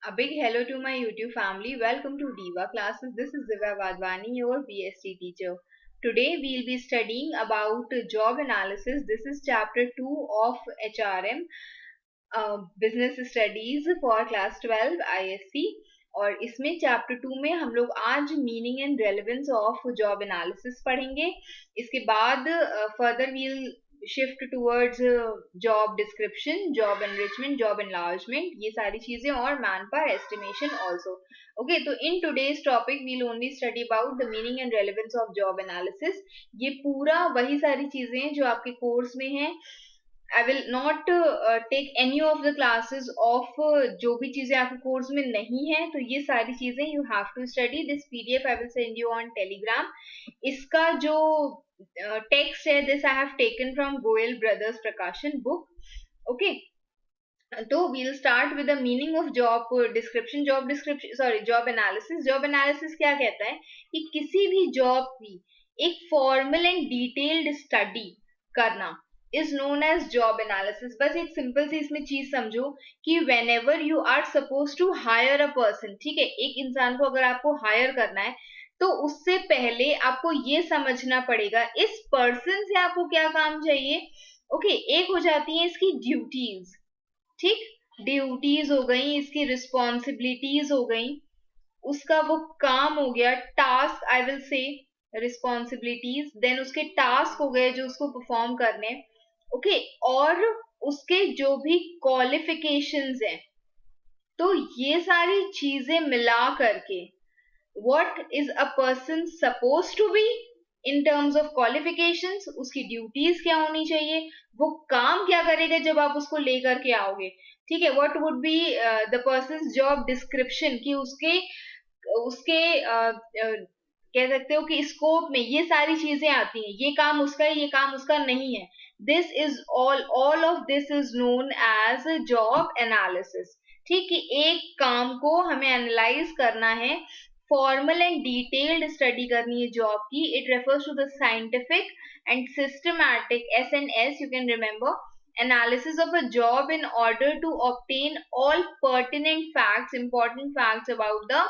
A big hello to my YouTube family. Welcome to Diva Classes. This is Divya Vadvani, your BSc teacher. Today we'll be studying about job analysis. This is chapter 2 of HRM, Business Studies for class 12 ISC. और इसमें chapter 2 में हम लोग आज meaning and relevance of job analysis पढ़ेंगे. इसके बाद further will shift towards job description, job enrichment, job enlargement, ये सारी चीजें, और man power estimation also. Okay, तो in today's topic will only study about the meaning and relevance of job analysis. ये पूरा वही सारी चीजें जो आपके कोर्स में है. I will not take any of the classes of जो भी चीजें आपके कोर्स में नहीं है, तो ये सारी चीजें you have to study. This PDF I will send you on Telegram. इसका जो text है, this I have taken from Goel Brothers Prakashan book. Okay. तो we'll start with the meaning of job description. Job analysis. Job analysis क्या कहता है कि किसी भी जॉब की एक फॉर्मल एंड डिटेल्ड स्टडी करना is known as job analysis. बस एक सिंपल सी इसमें चीज समझो कि whenever you are supposed to hire a person, ठीक है, एक इंसान को अगर आपको हायर करना है तो उससे पहले आपको ये समझना पड़ेगा इस पर्सन से आपको क्या काम चाहिए. ओके, एक हो जाती है इसकी ड्यूटीज, ठीक, ड्यूटीज हो गई, इसकी रिस्पॉन्सिबिलिटीज हो गई, उसका वो काम हो गया, task I will say, responsibilities, then उसके टास्क हो गए जो उसको परफॉर्म करने. ओके, और उसके जो भी क्वालिफिकेशंस हैं. तो ये सारी चीजें मिला करके what is a person suppose to be in terms of qualifications, उसकी ड्यूटीज क्या होनी चाहिए, वो काम क्या करेगा जब आप उसको लेकर के आओगे, ठीक है, what would be the person job description, कि उसके उसके कह सकते हो कि स्कोप में ये सारी चीजें आती हैं, ये काम उसका है, ये काम उसका नहीं है. This is all of this is known as job analysis. ठीक, कि एक काम को हमें एनालाइज करना है, फॉर्मल एंड डिटेल्ड स्टडी करनी है जॉब की. It refers to the scientific and systematic S&S, you can remember, analysis of a job in order to obtain all pertinent facts, important facts about the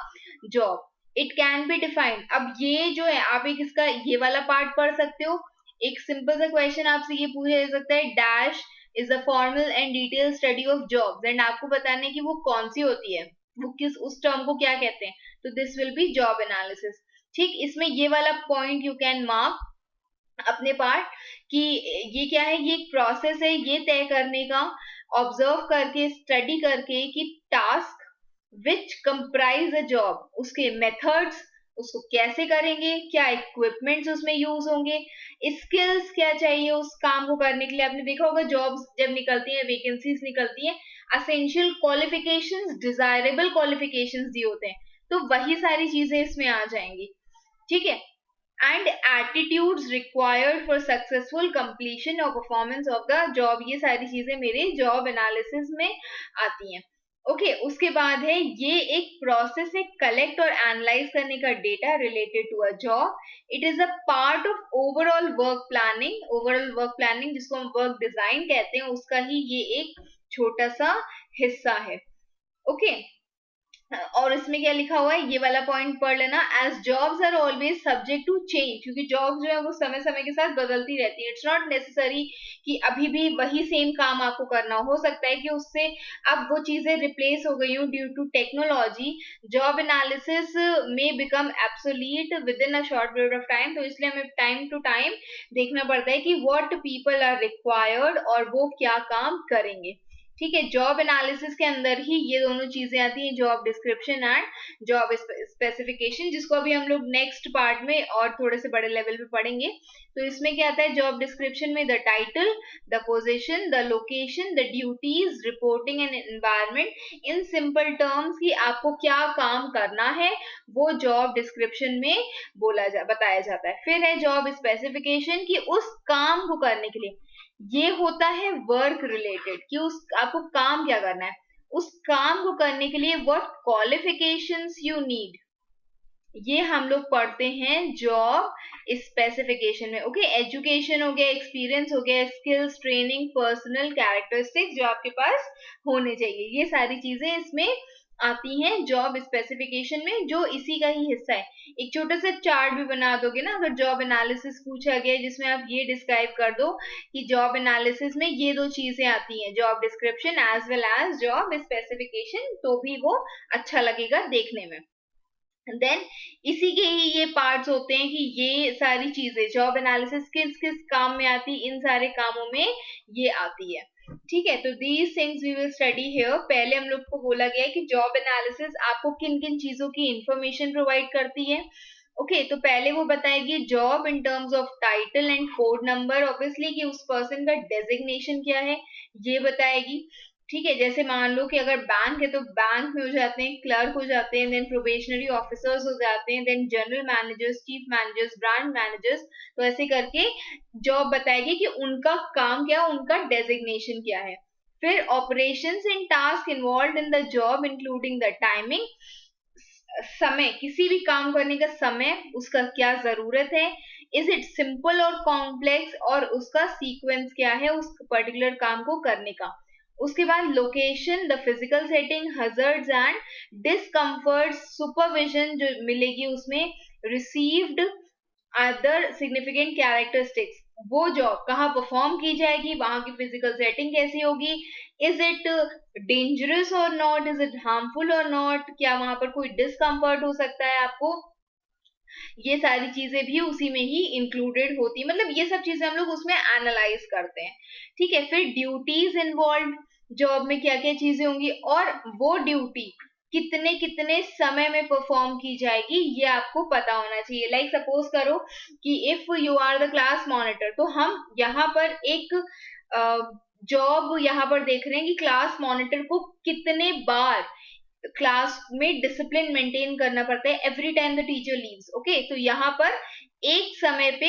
job. It can be defined. अब ये जो है, आप एक इसका ये वाला part पढ़ सकते हो. एक सिंपल सा क्वेश्चन आपसे ये पूछा जा सकता है, dash is the formal and detail study of jobs, and आपको बताना है कि वो कौन सी होती है, वो किस उस टर्म को क्या कहते हैं. तो this will be job analysis. ठीक, इसमें ये वाला पॉइंट यू कैन मार्क अपने पार्ट कि ये क्या है, ये एक प्रोसेस है ये तय करने का, ऑब्जर्व करके, स्टडी करके, कि task which comprise a job, उसके मेथड्स, उसको कैसे करेंगे, क्या इक्विपमेंट्स उसमें यूज होंगे, स्किल्स क्या चाहिए उस काम को करने के लिए. आपने देखा होगा जॉब्स जब निकलती हैं, वैकेंसीज निकलती हैं, असेंशियल क्वालिफिकेशंस, डिजायरेबल क्वालिफिकेशंस दिए होते हैं, तो वही सारी चीजें इसमें आ जाएंगी. ठीक है, and attitudes required for successful completion और परफॉर्मेंस ऑफ द जॉब, ये सारी चीजें मेरे जॉब एनालिसिस में आती हैं. ओके, उसके बाद है ये एक प्रोसेस है कलेक्ट और एनालाइज करने का data related to a job. It is a part of overall work planning, जिसको हम वर्क डिजाइन कहते हैं, उसका ही ये एक छोटा सा हिस्सा है. ओके, और इसमें क्या लिखा हुआ है, ये वाला पॉइंट पढ़ लेना. As jobs are always subject to change, क्योंकि जॉब्स जो है वो समय समय के साथ बदलती रहती है. इट्स नॉट नेसेसरी कि अभी भी वही सेम काम आपको करना. हो सकता है कि उससे अब वो चीजें रिप्लेस हो गई हो due to technology. Job analysis में become obsolete within a short period of time, तो इसलिए हमें टाइम टू टाइम देखना पड़ता है कि व्हाट पीपल आर रिक्वायर्ड और वो क्या काम करेंगे. ठीक है, जॉब एनालिसिस के अंदर ही ये दोनों चीजें आती हैं, job description and job specification, जिसको अभी हम लोग नेक्स्ट पार्ट में और थोड़े से बड़े लेवल पे पढ़ेंगे. तो इसमें क्या आता है, जॉब डिस्क्रिप्शन में the title, the position, the location, the duties, reporting and environment, in simple terms कि आपको क्या काम करना है, वो जॉब डिस्क्रिप्शन में बताया जाता है. फिर है जॉब स्पेसिफिकेशन, कि उस काम को करने के लिए, ये होता है वर्क रिलेटेड, कि उस आपको काम क्या करना है, उस काम को करने के लिए व्हाट क्वालिफिकेशंस यू नीड, ये हम लोग पढ़ते हैं जॉब स्पेसिफिकेशन में. ओके, एजुकेशन हो गया, एक्सपीरियंस हो गया, स्किल्स, ट्रेनिंग, पर्सनल कैरेक्टरिस्टिक्स जो आपके पास होने चाहिए, ये सारी चीजें इसमें आती हैं जॉब स्पेसिफिकेशन में, जो इसी का ही हिस्सा है। एक छोटा सा चार्ट भी बना दोगे ना, अगर जॉब एनालिसिस पूछा गया जिसमें आप ये डिस्क्राइब कर दो कि जॉब एनालिसिस में ये दो चीजें आती हैं, job description as well as job specification, तो भी वो अच्छा लगेगा देखने में। देन इसी के ही ये पार्ट्स होते हैं कि ये सारी चीजें जॉब एनालिसिस किस किस काम में आती, इन सारे कामों में ये आती है। ठीक है, तो these things we will study here. पहले हम लोग को बोला गया है कि जॉब एनालिसिस आपको किन किन चीजों की इंफॉर्मेशन प्रोवाइड करती है। ओके, तो पहले वो बताएगी job in terms of title and code number, obviously कि उस पर्सन का डेजिग्नेशन क्या है ये बताएगी। ठीक है, जैसे मान लो कि अगर बैंक है तो बैंक में हो जाते हैं, क्लर्क हो जाते हैं, देन प्रोबेशनरी ऑफिसर्स हो जाते हैं, then general managers, chief managers, branch managers. तो ऐसे करके जॉब बताएगी कि उनका काम क्या, उनका डेजिग्नेशन क्या है। फिर operations and task involve in the job including the timing, समय, किसी भी काम करने का समय, उसका क्या जरूरत है, इज इट सिंपल और कॉम्प्लेक्स, और उसका सीक्वेंस क्या है उस पर्टिकुलर काम को करने का। उसके बाद location, the physical setting, hazards and discomfort, supervision जो मिलेगी उसमें, रिसीव्ड अदर सिग्निफिकेंट कैरेक्टरिस्टिक्स, वो जॉब कहाँ परफॉर्म की जाएगी, वहां की फिजिकल सेटिंग कैसी होगी, इज इट डेंजरस और नॉट, इज इट हार्मफुल और नॉट, क्या वहां पर कोई डिस्कम्फर्ट हो सकता है आपको, ये सारी चीजें भी उसी में ही इंक्लूडेड होती है। मतलब ये सब चीजें हम लोग उसमें एनालाइज करते हैं। ठीक है, फिर ड्यूटीज इन्वॉल्व, जॉब में क्या क्या चीजें होंगी, और वो ड्यूटी कितने कितने समय में परफॉर्म की जाएगी ये आपको पता होना चाहिए। लाइक सपोज करो कि if you are the class monitor, तो हम यहाँ पर एक जॉब यहाँ पर देख रहे हैं कि क्लास मॉनिटर को कितने बार क्लास में डिसिप्लिन मेंटेन करना पड़ता है every time the teacher leaves. Okay, तो यहाँ पर एक समय पे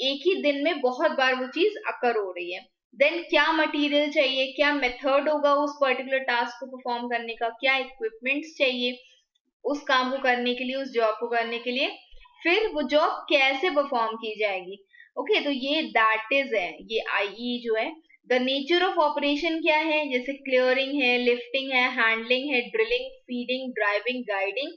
एक ही दिन में बहुत बार वो चीज अकर हो रही है। देन क्या मटेरियल चाहिए, क्या मेथड होगा उस पर्टिकुलर टास्क को परफॉर्म करने का, क्या इक्विपमेंट्स चाहिए उस काम को करने के लिए, उस जॉब को करने के लिए, फिर वो जॉब कैसे परफॉर्म की जाएगी। ओके, तो ये दैट इज है, ये आईई जो है। द नेचर ऑफ ऑपरेशन क्या है, जैसे क्लियरिंग है, लिफ्टिंग है, हैंडलिंग है, drilling, feeding, driving, guiding,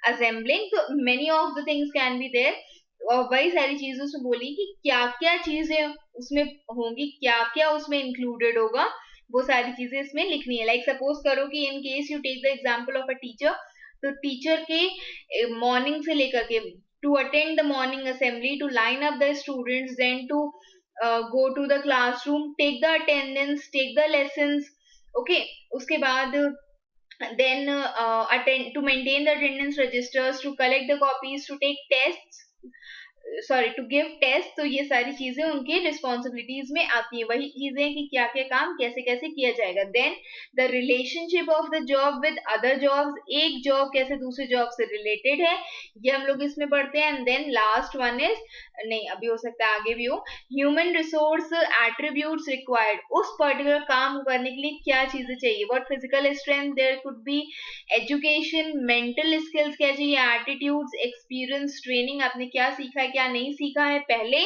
assembling, तो many of the things can be there. और वही सारी चीजों से बोली कि क्या क्या चीजें उसमें होंगी, क्या क्या उसमें इंक्लूडेड होगा, वो सारी चीजें इसमें लिखनी है। लाइक सपोज करो कि in case you take the example of a teacher, तो टीचर के मॉर्निंग से लेकर के to attend the morning assembly, to line up the students, then to go to the classroom, take the attendance, take the lessons. Okay, उसके बाद then attend to maintain the attendance registers, to collect the copies, to take tests, sorry to give test. तो ये सारी चीजें उनके responsibilities में आती है, वही चीजें कि क्या क्या काम कैसे कैसे किया जाएगा। Then the relationship of the job with other jobs, एक जॉब कैसे दूसरे जॉब से रिलेटेड है, ये हम लोग इसमें पढ़ते हैं। And then last one is, नहीं अभी हो सकता है आगे भी हो, ह्यूमन रिसोर्स एट्रीब्यूट्स रिक्वायर्ड, उस पर्टिकुलर काम करने के लिए क्या चीजें चाहिए, what physical strength there could be, education, mental skills क्या चाहिए, एटीट्यूड्स, एक्सपीरियंस, ट्रेनिंग, आपने क्या सीखा है क्या नहीं सीखा है पहले,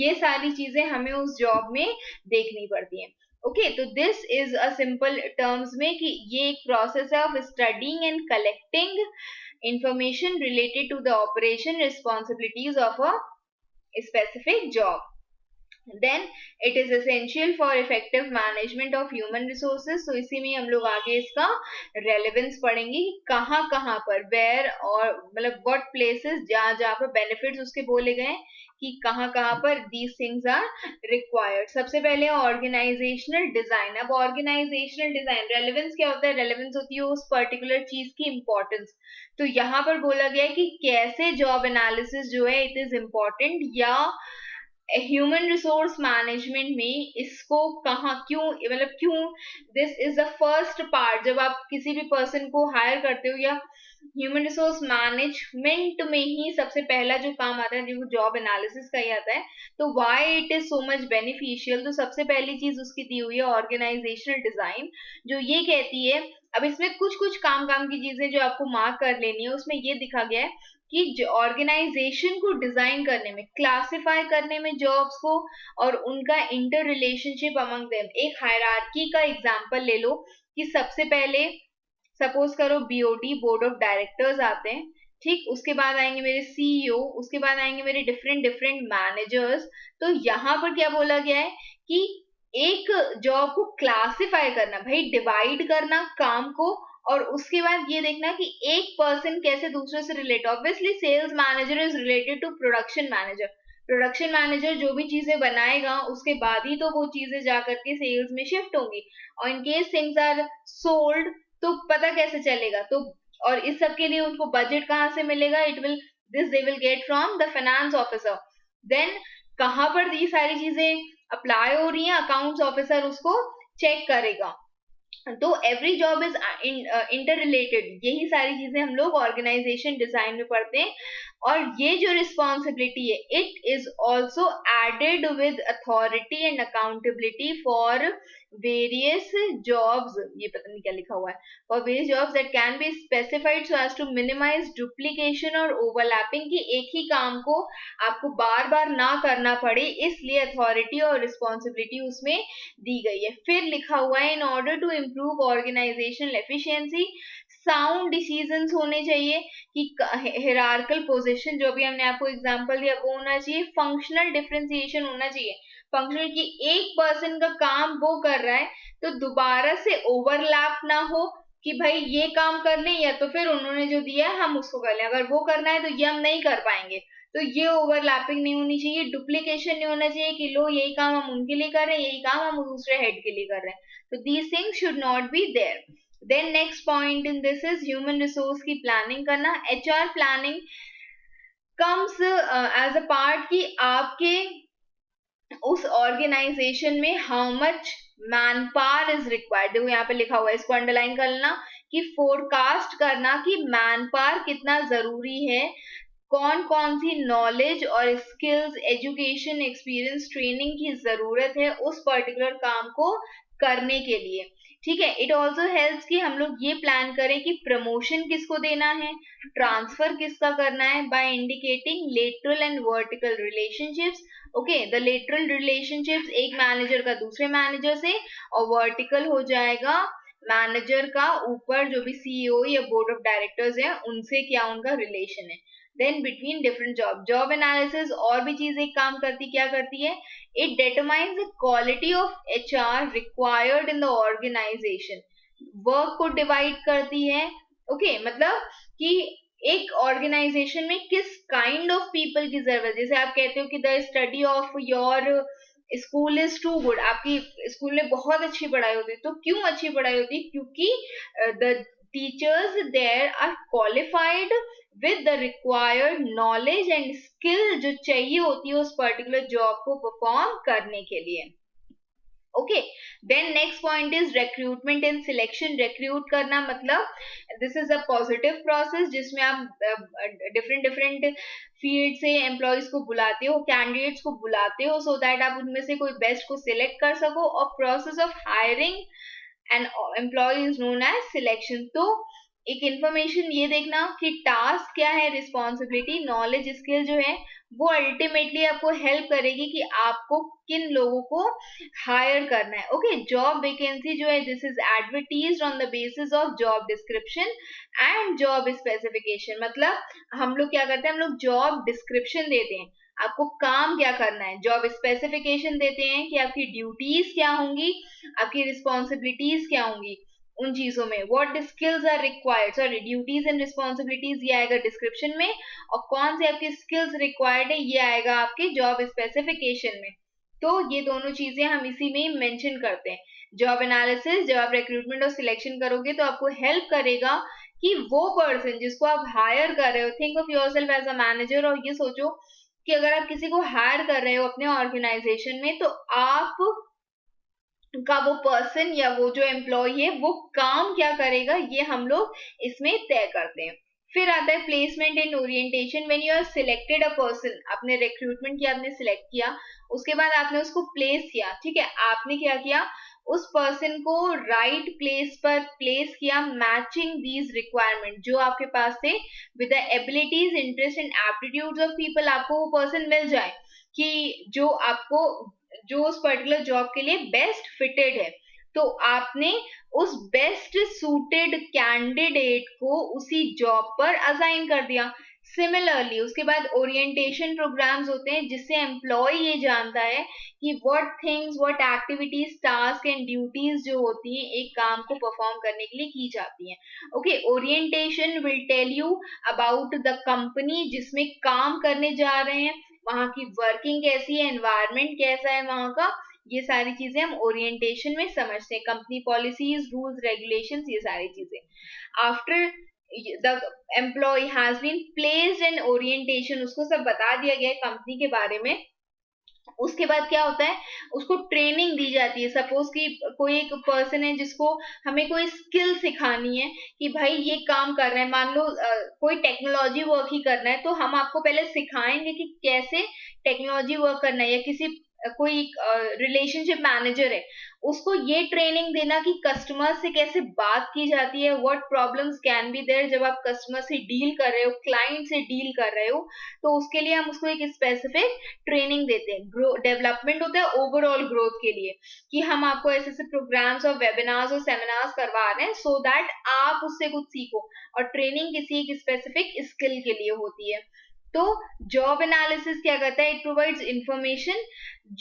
ये सारी चीजें हमें उस जॉब में देखनी पड़ती हैं। ओके, तो this is a simple terms में कि ये एक प्रोसेस है of studying and collecting information related to the operation responsibilities of a specific job. Then it is essential for effective management of human resources. तो इसी में हम लोग आगे इसका रेलेवेंस पढ़ेंगे कि कहाँ कहाँ पर, वेयर, और मतलब व्हाट प्लेसेस, जहाँ जहाँ पर बेनिफिट्स उसके बोले गए कि कहाँ कहाँ पर दीज थिंग्स आर रिक्वायर्ड। सबसे पहले ऑर्गेनाइजेशनल डिजाइन। अब ऑर्गेनाइजेशनल डिजाइन रेलेवेंस क्या होता है, रेलेवेंस होती है उस पर्टिकुलर चीज की इंपॉर्टेंस। तो यहाँ पर बोला गया है कि कैसे जॉब एनालिसिस जो है इट इज इम्पोर्टेंट, या ह्यूमन रिसोर्स मैनेजमेंट में इसको कहाँ क्यों, मतलब क्यों this is the first part, जब आप किसी भी पर्सन को हायर करते हो या ह्यूमन रिसोर्स मैनेजमेंट में ही सबसे पहला जो काम आता है जो जॉब एनालिसिस का ही आता है। तो why it is so much beneficial, तो सबसे पहली चीज उसकी दी हुई है ऑर्गेनाइजेशनल डिजाइन, जो ये कहती है, अब इसमें कुछ कुछ काम काम की चीजें जो आपको मार्क कर लेनी है, उसमें ये दिखा गया है कि ऑर्गेनाइजेशन को डिजाइन करने में, क्लासिफाई करने में जॉब्स को, और उनका इंटर रिलेशनशिप अमंग देम, एक हायरार्की का एग्जांपल ले लो कि सबसे पहले सपोज करो बीओडी, बोर्ड ऑफ डायरेक्टर्स आते हैं, ठीक, उसके बाद आएंगे मेरे सीईओ, उसके बाद आएंगे मेरे डिफरेंट डिफरेंट मैनेजर्स। तो यहाँ पर क्या बोला गया है कि एक जॉब को क्लासिफाई करना, भाई डिवाइड करना काम को, और उसके बाद ये देखना कि एक पर्सन कैसे दूसरे से relate. Obviously sales manager is related to production manager, production manager जो भी चीजें बनाएगा उसके बाद ही तो वो चीजें जाकर के सेल्स में शिफ्ट होंगी, और in case things are sold तो पता कैसे चलेगा। तो और इस सब के लिए उनको बजट कहाँ से मिलेगा, it will this they will get from the finance officer. Then कहाँ पर ये सारी चीजें अप्लाई हो रही हैं, अकाउंट्स ऑफिसर उसको चेक करेगा। तो every job is inter related, यही सारी चीजें हम लोग ऑर्गेनाइजेशन डिजाइन में पढ़ते हैं। और ये जो रिस्पॉन्सिबिलिटी है, it is also added with authority and accountability for various jobs, ये पता नहीं क्या लिखा हुआ है, for various jobs that can be specified so as to minimise duplication और ओवरलैपिंग, की एक ही काम को आपको बार बार ना करना पड़े, इसलिए अथॉरिटी और रिस्पॉन्सिबिलिटी उसमें दी गई है। फिर लिखा हुआ है in order to improve organisational efficiency, sound decisions होने चाहिए, कि हिरार्कल पोजीशन जो भी हमने आपको एग्जांपल दिया वो होना चाहिए, फंक्शनल डिफरेंशिएशन होना चाहिए, फंक्शनल की एक पर्सन का काम वो कर रहा है तो दोबारा से ओवरलैप ना हो कि भाई ये काम कर लें या तो फिर उन्होंने जो दिया है हम उसको कर लें, अगर वो करना है तो ये हम नहीं कर पाएंगे, तो ये ओवरलैपिंग नहीं होनी चाहिए, डुप्लीकेशन नहीं होना चाहिए कि लो यही काम हम उनके लिए कर रहे हैं, यही काम हम दूसरे हेड के लिए कर रहे हैं, तो these things should not be there. Then next point in this is human resource की प्लानिंग करना। HR planning comes as a part कि आपके उस ऑर्गेनाइजेशन में how much manpower is required, देखो यहाँ पे लिखा हुआ है, इसको अंडरलाइन कर लेना, कि फोरकास्ट करना कि मैन पावर कितना जरूरी है, कौन कौन सी नॉलेज और स्किल्स, एजुकेशन, एक्सपीरियंस, ट्रेनिंग की जरूरत है उस पर्टिकुलर काम को करने के लिए। ठीक है, इट ऑल्सो हेल्प्स कि हम लोग ये प्लान करें कि प्रमोशन किसको देना है, ट्रांसफर किसका करना है, by indicating lateral and vertical relationships. Okay, the lateral relationships एक मैनेजर का दूसरे मैनेजर से, और वर्टिकल हो जाएगा मैनेजर का ऊपर जो भी सीईओ या बोर्ड ऑफ डायरेक्टर्स हैं उनसे क्या उनका रिलेशन है। Then between different job analysis और भी चीज एक काम करती, क्या करती है, it determines the quality of HR required in the organisation, work को डिवाइड करती है। ओके, मतलब कि एक ऑर्गेनाइजेशन में किस काइंड ऑफ पीपल की जरूरत, जैसे आप कहते हो कि the study of your school is too good, आपकी स्कूल में बहुत अच्छी पढ़ाई होती है, तो क्यों अच्छी पढ़ाई होती है, क्योंकि the teachers there are qualified with the required knowledge and skill जो चाहिए होती है उस पर्टिकुलर जॉब को परफॉर्म करने के लिए। Okay, then next point is recruitment and selection. Recruit करना मतलब this is a positive process जिसमें आप डिफरेंट डिफरेंट फील्ड से एम्प्लॉयज को बुलाते हो, कैंडिडेट्स को बुलाते हो, सो दैट आप उनमें से कोई बेस्ट को सिलेक्ट कर सको, और process of hiring an employee is known as selection. तो एक इंफॉर्मेशन ये देखना कि टास्क क्या है, रिस्पॉन्सिबिलिटी, नॉलेज, स्किल जो है वो अल्टीमेटली आपको हेल्प करेगी कि आपको किन लोगों को हायर करना है। ओके, जॉब वैकेंसी जो है this is advertised on the basis of job description and job specification. मतलब हम लोग क्या करते हैं, हम लोग जॉब डिस्क्रिप्शन देते हैं, आपको काम क्या करना है, जॉब स्पेसिफिकेशन देते हैं कि आपकी ड्यूटीज क्या होंगी, आपकी रिस्पॉन्सिबिलिटीज क्या होंगी उन चीजों में, what skills are required, sorry duties and responsibilities ये आएगा डिस्क्रिप्शन में, और कौन से आपकी स्किल्स रिक्वायर्ड है ये आएगा आपके जॉब स्पेसिफिकेशन में। तो ये दोनों चीजें हम इसी में मेंशन करते हैं। जॉब एनालिसिस जब आप रिक्रूटमेंट और सिलेक्शन करोगे तो आपको हेल्प करेगा कि वो पर्सन जिसको आप हायर कर रहे हो, think of yourself as a manager, और ये सोचो कि अगर आप किसी को हायर कर रहे हो अपने ऑर्गेनाइजेशन में तो आप का वो पर्सन या वो जो एम्प्लॉय है वो काम क्या करेगा ये हम लोग इसमें तय करते हैं। फिर आता है placement and orientation. When you are selected a person, आपने रिक्रूटमेंट किया, आपने सिलेक्ट किया, उसके बाद आपने उसको प्लेस किया, ठीक है, आपने क्या किया, उस पर्सन को राइट प्लेस पर प्लेस किया, मैचिंग दीज रिक्वायरमेंट जो आपके पास थे with the abilities, interest and aptitudes of people, आपको वो पर्सन मिल जाए कि जो आपको जो उस पर्टिकुलर जॉब के लिए बेस्ट फिटेड है। तो आपने उस बेस्ट सूटेड कैंडिडेट को उसी जॉब पर असाइन कर दिया। सिमिलरली उसके बाद ओरिएंटेशन प्रोग्राम्स होते हैं जिससे एम्प्लॉय ये जानता है कि what things, what activities, task and duties जो होती हैं एक काम को परफॉर्म करने के लिए की जाती हैं। Okay, orientation will tell you about the company जिसमें काम करने जा रहे हैं, वहां की वर्किंग कैसी है, एनवायरनमेंट कैसा है वहां का, ये सारी चीजें हम ओरिएंटेशन में समझते हैं। कंपनी पॉलिसीज, रूल्स, रेगुलेशंस, ये सारी चीजें। After the employee has been placed in orientation, उसको सब बता दिया गया है कंपनी के बारे में। उसके बाद क्या होता है, उसको ट्रेनिंग दी जाती है। सपोज कि कोई एक पर्सन है जिसको हमें कोई स्किल सिखानी है कि भाई ये काम कर रहे हैं, मान लो कोई टेक्नोलॉजी वर्क ही करना है, तो हम आपको पहले सिखाएंगे कि कैसे टेक्नोलॉजी वर्क करना है। या किसी कोई रिलेशनशिप मैनेजर है, उसको ये ट्रेनिंग देना कि कस्टमर से कैसे बात की जाती है, what problems can be there जब आप कस्टमर से डील कर रहे हो, क्लाइंट से डील कर रहे हो, तो उसके लिए हम उसको एक स्पेसिफिक ट्रेनिंग देते हैं। डेवलपमेंट होता है ओवरऑल ग्रोथ के लिए, कि हम आपको ऐसे ऐसे प्रोग्राम्स और वेबिनार्स और सेमिनार्स करवा रहे हैं सो दैट आप उससे कुछ सीखो। और ट्रेनिंग किसी एक स्पेसिफिक स्किल के लिए होती है। तो जॉब एनालिसिस क्या करता है, इट प्रोवाइड्स इंफॉर्मेशन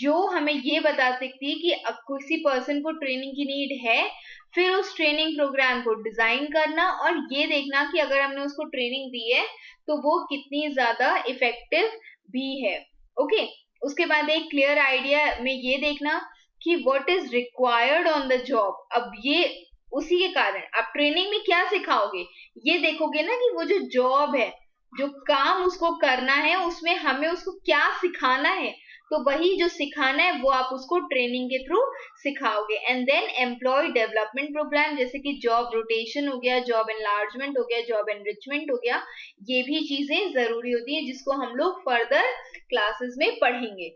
जो हमें ये बता सकती है कि अब किसी पर्सन को ट्रेनिंग की नीड है। फिर उस ट्रेनिंग प्रोग्राम को डिजाइन करना और ये देखना कि अगर हमने उसको ट्रेनिंग दी है तो वो कितनी ज्यादा इफेक्टिव भी है। ओके, उसके बाद एक क्लियर आइडिया में ये देखना कि what is required on the job. अब ये उसी के कारण आप ट्रेनिंग में क्या सिखाओगे, ये देखोगे ना कि वो जो जॉब है, जो काम उसको करना है, उसमें हमें उसको क्या सिखाना है। तो वही जो सिखाना है वो आप उसको ट्रेनिंग के थ्रू सिखाओगे। And then employee development program, जैसे कि जॉब रोटेशन हो गया, जॉब एनलार्जमेंट हो गया, जॉब एनरिचमेंट हो गया, ये भी चीजें जरूरी होती है जिसको हम लोग फर्दर क्लासेस में पढ़ेंगे।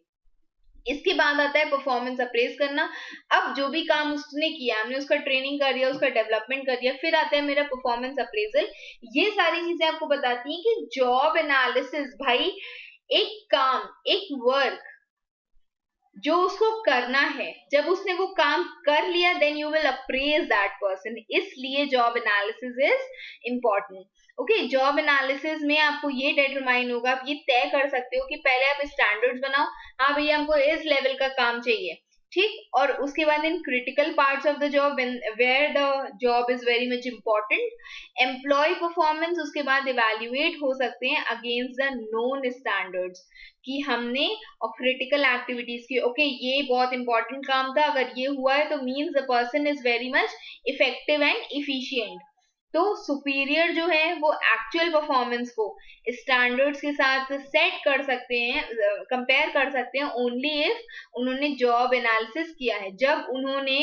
इसके बाद आता है परफॉर्मेंस अप्रेज करना। अब जो भी काम उसने किया, हमने उसका ट्रेनिंग कर दिया, उसका डेवलपमेंट कर दिया, फिर आता है मेरा परफॉर्मेंस अप्रेजल। ये सारी चीजें आपको बताती हैं कि जॉब एनालिसिस भाई, एक काम, एक वर्क जो उसको करना है, जब उसने वो काम कर लिया then you will appraise that person. इसलिए job analysis is important. Okay, job analysis में आपको ये डिटरमाइन होगा, आप ये तय कर सकते हो कि पहले आप स्टैंडर्ड्स बनाओ, हाँ भैया हमको इस लेवल का काम चाहिए, ठीक। और उसके बाद in critical parts of the job where the job is very much important, employee performance उसके बाद इवेल्युएट हो सकते हैं अगेंस्ट द नोन स्टैंडर्ड्स, कि हमने और क्रिटिकल एक्टिविटीज की, ओके ये बहुत इंपॉर्टेंट काम था, अगर ये हुआ है तो means the person is very much effective and efficient. तो सुपीरियर जो है वो एक्चुअल परफॉर्मेंस को स्टैंडर्ड्स के साथ सेट कर सकते हैं, कंपेयर कर सकते हैं ओनली इफ उन्होंने जॉब एनालिसिस किया है। जब उन्होंने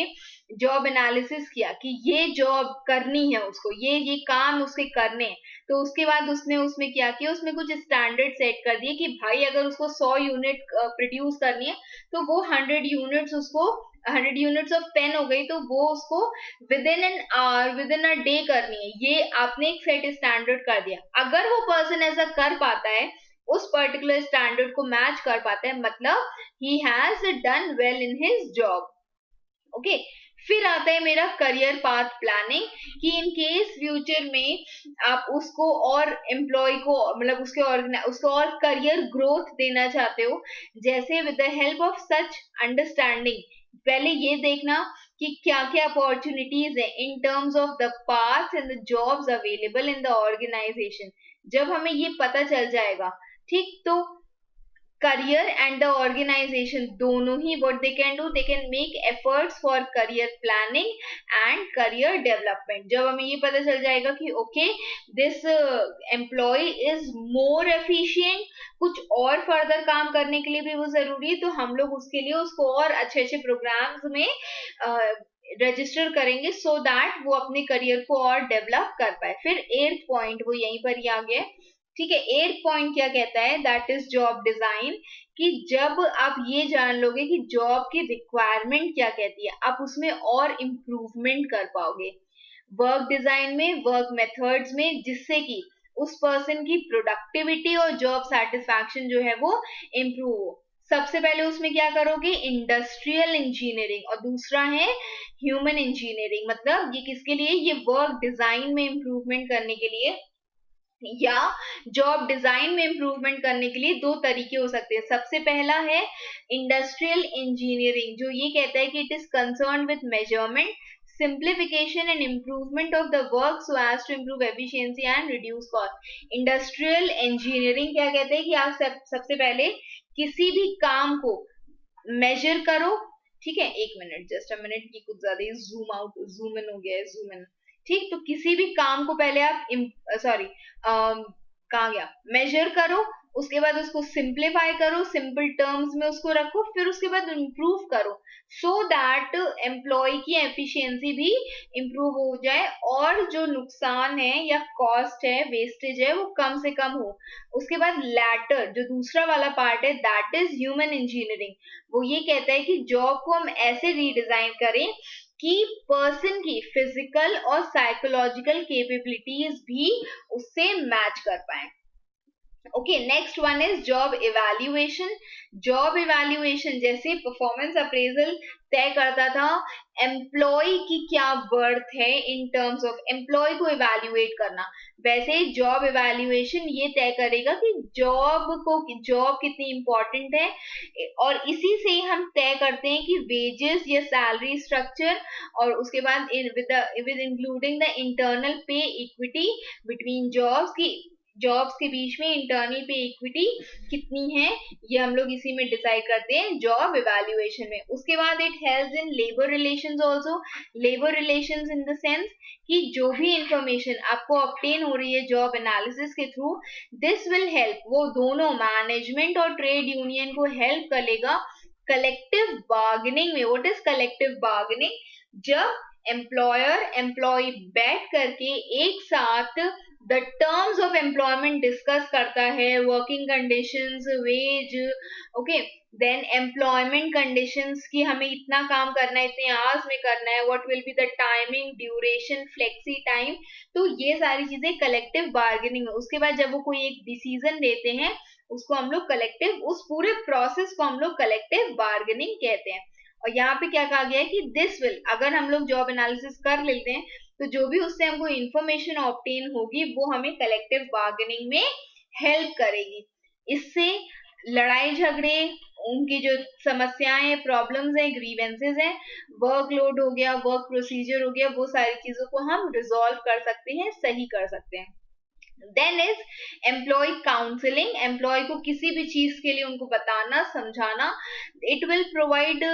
जॉब एनालिसिस किया कि ये जॉब करनी है उसको, ये काम उसके करने हैं, तो उसके बाद उसने उसमें क्या किया, उसमें कुछ स्टैंडर्ड सेट कर दिए कि भाई अगर उसको 100 यूनिट प्रोड्यूस करनी है तो वो 100 यूनिट्स उसको 100 यूनिट्स ऑफ पेन हो गई, तो वो उसको with in an hour, with in a day करनी है। ये आपने एक सेट स्टैंडर्ड कर दिया। अगर वो पर्सन ऐसा कर पाता है, उस पर्टिकुलर स्टैंडर्ड को मैच कर पाता है, मतलब he has done well in his job. Okay, फिर आता है मेरा करियर पाथ प्लानिंग, कि इन केस फ्यूचर में आप उसको और एम्प्लॉय को, मतलब उसको और करियर ग्रोथ देना चाहते हो, जैसे with the help of such understanding, पहले ये देखना कि क्या क्या अपॉर्चुनिटीज है in terms of the path and the jobs available in the organisation. जब हमें ये पता चल जाएगा, ठीक, तो career and the organization दोनों ही what they can do, they can make efforts for career planning and career development। जब हमें ये पता चल जाएगा कि okay this employee is more efficient, कुछ और फर्दर काम करने के लिए भी वो जरूरी है, तो हम लोग उसके लिए उसको और अच्छे अच्छे प्रोग्राम्स में रजिस्टर करेंगे सो दैट वो अपने करियर को और डेवलप कर पाए। फिर 8th पॉइंट वो यहीं पर ही आ गया, ठीक है। 8th पॉइंट क्या कहता है, दैट इज जॉब डिजाइन, कि जब आप ये जान लोगे कि जॉब की रिक्वायरमेंट क्या कहती है, आप उसमें और इम्प्रूवमेंट कर पाओगे वर्क डिजाइन में, वर्क मेथड्स में, जिससे कि उस पर्सन की प्रोडक्टिविटी और जॉब सेटिस्फैक्शन जो है वो इम्प्रूव हो। सबसे पहले उसमें क्या करोगे, इंडस्ट्रियल इंजीनियरिंग, और दूसरा है ह्यूमन इंजीनियरिंग। मतलब ये किसके लिए, ये वर्क डिजाइन में इम्प्रूवमेंट करने के लिए या जॉब डिजाइन में इम्प्रूवमेंट करने के लिए दो तरीके हो सकते हैं। सबसे पहला है इंडस्ट्रियल इंजीनियरिंग, जो ये कहता है कि it is concern with measurement, simplification and improvement of the work so as to improve efficiency and reduce cost. Industrial engineering क्या कहते हैं कि आप सबसे पहले किसी भी काम को मेजर करो, ठीक है, एक मिनट, जस्ट अ मिनट, की कुछ ज्यादा ही जूम आउट जूम इन हो गया है, जूम इन। ठीक, तो किसी भी काम को पहले आप सॉरी कहाँ गया, मेजर करो, उसके बाद उसको सिंप्लीफाई करो, सिंपल टर्म्स में उसको रखो, फिर उसके बाद इम्प्रूव करो, सो दैट एम्प्लॉय की एफिशिएंसी भी इम्प्रूव हो जाए और जो नुकसान है या कॉस्ट है, वेस्टेज है, वो कम से कम हो। उसके बाद लैटर, जो दूसरा वाला पार्ट है, दैट इज ह्यूमन इंजीनियरिंग। वो ये कहता है कि जॉब को हम ऐसे रीडिजाइन करें कि पर्सन की फिजिकल और साइकोलॉजिकल कैपेबिलिटीज भी उससे मैच कर पाए। Okay, next one is job evaluation. Job evaluation जैसे परफॉर्मेंस अप्रेजल तय करता था एम्प्लॉय की क्या वर्थ है इन टर्म्स ऑफ एम्प्लॉय को इवैल्यूएट करना, वैसे जॉब इवैल्यूएशन ये तय करेगा कि जॉब कितनी इंपॉर्टेंट है, और इसी से हम तय करते हैं कि वेजेस या सैलरी स्ट्रक्चर, और उसके बाद विद इंक्लूडिंग द इंटरनल पे इक्विटी बिटवीन जॉब्स के बीच में इंटरनल पे इक्विटी कितनी है, ये हम लोग इसी में डिसाइड करते हैं जॉब इवैल्यूएशन में। उसके बाद it helps in labour relations also. Labour relations in the sense कि जो भी इंफॉर्मेशन आपको ऑब्टेन हो रही है जॉब एनालिसिस के थ्रू, दिस विल हेल्प, वो दोनों मैनेजमेंट और ट्रेड यूनियन को हेल्प करेगा कलेक्टिव बार्गेनिंग में। व्हाट इज कलेक्टिव बार्गेनिंग, जब एम्प्लॉयर एम्प्लॉय बैठ करके एक साथ the terms of employment discuss करता है, working conditions, wage, okay, then employment conditions कि हमें इतना काम करना है, इतने आवर्स में करना है, what will be the timing, duration, flexi time, तो ये सारी चीजें कलेक्टिव बार्गेनिंग में। उसके बाद जब वो कोई एक डिसीजन देते हैं, उसको हम लोग कलेक्टिव, उस पूरे प्रोसेस को हम लोग कलेक्टिव बार्गेनिंग कहते हैं। और यहाँ पे क्या कहा गया है कि दिस विल, अगर हम लोग जॉब एनालिसिस कर लेते हैं तो जो भी उससे हमको इंफॉर्मेशन ऑब्टेन होगी वो हमें कलेक्टिव बार्गेनिंग में हेल्प करेगी। इससे लड़ाई झगड़े, उनकी जो समस्याएं, प्रॉब्लम्स हैं, ग्रीवेंसेस हैं, वर्कलोड हो गया, वर्क प्रोसीजर हो गया, वो सारी चीजों को हम रिजॉल्व कर सकते हैं, सही कर सकते हैं। Then is employee counselling. Employee को किसी भी चीज के लिए उनको बताना, समझाना। इट विल प्रोवाइड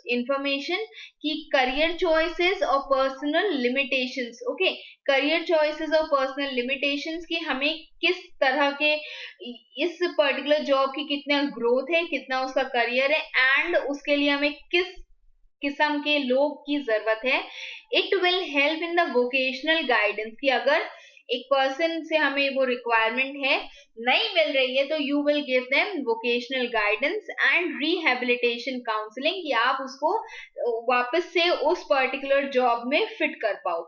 इंफॉर्मेशन कि करियर चॉइसेस और personal limitations, okay, career choices और पर्सनल लिमिटेशंस कि हमें किस तरह के इस पर्टिकुलर जॉब की कितना ग्रोथ है, कितना उसका करियर है, एंड उसके लिए हमें किस किस्म के लोग की जरूरत है। It will help in the vocational guidance कि अगर एक पर्सन से हमें वो रिक्वायरमेंट है, नहीं मिल रही है, तो you will give them vocational guidance and rehabilitation counselling कि आप उसको वापस से उस पर्टिकुलर जॉब में फिट कर पाओ।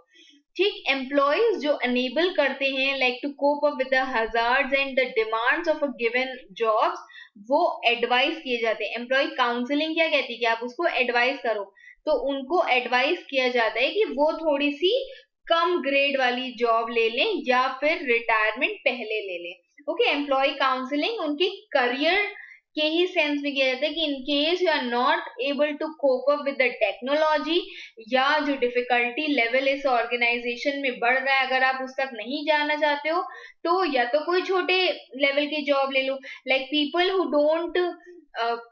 ठीक, एम्प्लॉयज जो अनेबल करते हैं like to cope up with the hazards and the demands of a given jobs, वो एडवाइस किए जाते हैं। एम्प्लॉय काउंसलिंग क्या कहती है कि आप उसको एडवाइस करो, तो उनको एडवाइस किया जाता है कि वो थोड़ी सी कम ग्रेड वाली जॉब ले लें या फिर रिटायरमेंट पहले ले लें। ओके, एम्प्लॉय काउंसलिंग उनके करियर के ही सेंस में किया जाता है कि in case you are not able to cope up with the technology, या जो डिफिकल्टी लेवल इस ऑर्गेनाइजेशन में बढ़ रहा है, अगर आप उस तक नहीं जाना चाहते हो, तो या तो कोई छोटे लेवल की जॉब ले लो। Like people who don't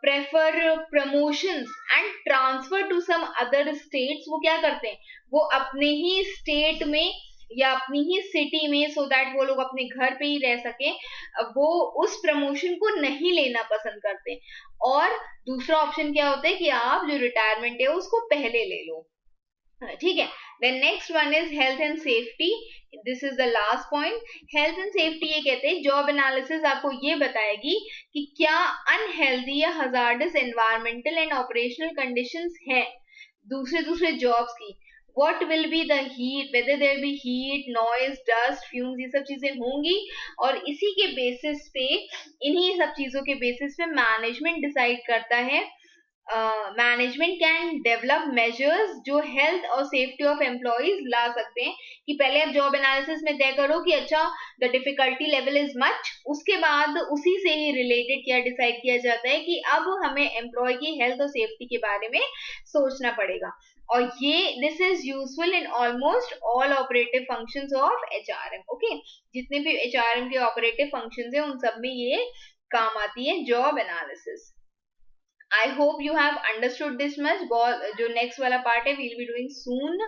prefer promotions and transfer to some other states, वो क्या करते हैं, वो अपने ही स्टेट में या अपनी ही सिटी में, सो दैट वो लोग अपने घर पे ही रह सके, वो उस प्रमोशन को नहीं लेना पसंद करते। और दूसरा ऑप्शन क्या होता है कि आप जो रिटायरमेंट है उसको पहले ले लो। ठीक है, then next one is health and safety. This is the last point. Health and safety ये कहते हैं जॉब एनालिसिस आपको ये बताएगी कि क्या अनहेल्दी या hazardous environmental and operational conditions है दूसरे जॉब्स की, what will be the heat, whether there will be heat, noise, dust, fumes, ये सब चीजें होंगी, और इसी के बेसिस पे, इन्हीं सब चीजों के बेसिस पे मैनेजमेंट डिसाइड करता है, मैनेजमेंट कैन डेवलप मेजर्स जो हेल्थ और सेफ्टी ऑफ एम्प्लॉइज ला सकते हैं। कि पहले आप जॉब एनालिसिस में तय करो कि अच्छा the difficulty level is much, उसके बाद उसी से ही रिलेटेड क्या डिसाइड किया जाता है कि अब हमें एम्प्लॉय की हेल्थ और सेफ्टी के बारे में सोचना पड़ेगा। और ये this is useful in almost all operative functions of HRM. Okay, जितने भी एचआरएम के ऑपरेटिव फंक्शंस हैं उन सब में ये काम आती है job analysis. I hope you have understood this much. जो नेक्स्ट वाला पार्ट है we'll be doing soon.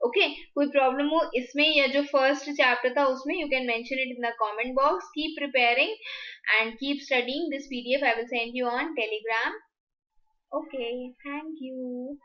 Okay, कोई प्रॉब्लम हो इसमें या जो फर्स्ट चैप्टर था उसमें, you can mention it in the comment box. Keep preparing and keep studying. This PDF I will send you on Telegram. Okay, thank you.